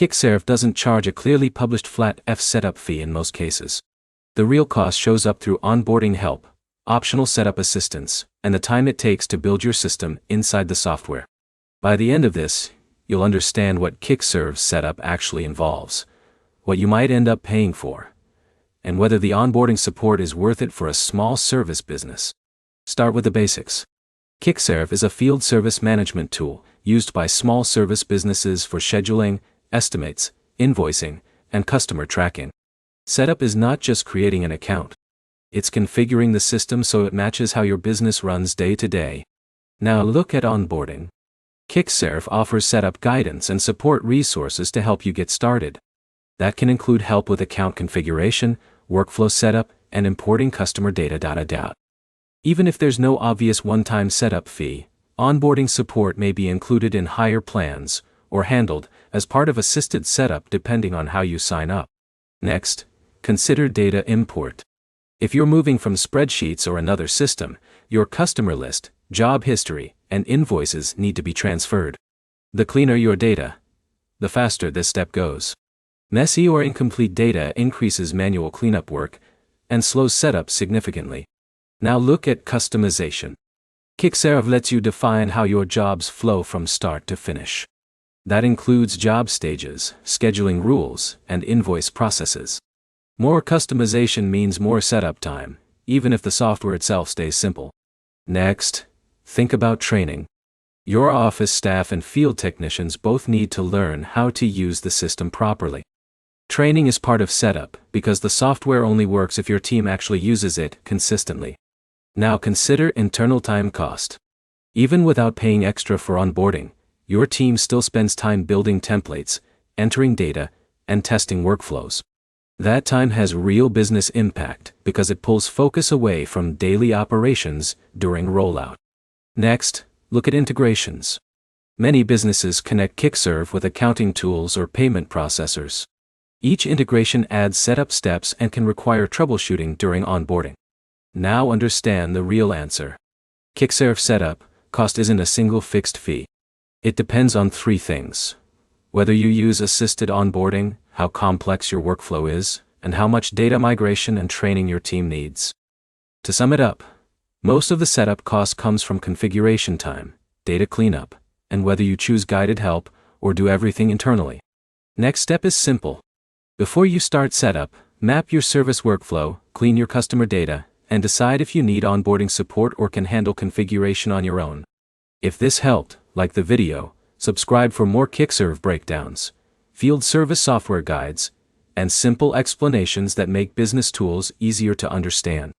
Kickserv doesn't charge a clearly published flat F setup fee in most cases. The real cost shows up through onboarding help, optional setup assistance, and the time it takes to build your system inside the software. By the end of this, you'll understand what Kickserv's setup actually involves, what you might end up paying for, and whether the onboarding support is worth it for a small service business. Start with the basics. Kickserv is a field service management tool used by small service businesses for scheduling, estimates, invoicing, and customer tracking. Setup is not just creating an account. It's configuring the system so it matches how your business runs day to day. Now look at onboarding. Kickserv offers setup guidance and support resources to help you get started. That can include help with account configuration, workflow setup, and importing customer data. Even if there's no obvious one-time setup fee, onboarding support may be included in higher plans, or handled as part of assisted setup depending on how you sign up. Next, consider data import. If you're moving from spreadsheets or another system, your customer list, job history, and invoices need to be transferred. The cleaner your data, the faster this step goes. Messy or incomplete data increases manual cleanup work and slows setup significantly. Now look at customization. Kickserv lets you define how your jobs flow from start to finish. That includes job stages, scheduling rules, and invoice processes. More customization means more setup time, even if the software itself stays simple. Next, think about training. Your office staff and field technicians both need to learn how to use the system properly. Training is part of setup because the software only works if your team actually uses it consistently. Now consider internal time cost. Even without paying extra for onboarding, your team still spends time building templates, entering data, and testing workflows. That time has real business impact because it pulls focus away from daily operations during rollout. Next, look at integrations. Many businesses connect Kickserv with accounting tools or payment processors. Each integration adds setup steps and can require troubleshooting during onboarding. Now understand the real answer. Kickserv setup cost isn't a single fixed fee. It depends on three things: whether you use assisted onboarding, how complex your workflow is, and how much data migration and training your team needs. To sum it up, most of the setup cost comes from configuration time, data cleanup, and whether you choose guided help or do everything internally. Next step is simple. Before you start setup, map your service workflow, clean your customer data, and decide if you need onboarding support or can handle configuration on your own. If this helped, like the video, subscribe for more Kickserv breakdowns, field service software guides, and simple explanations that make business tools easier to understand.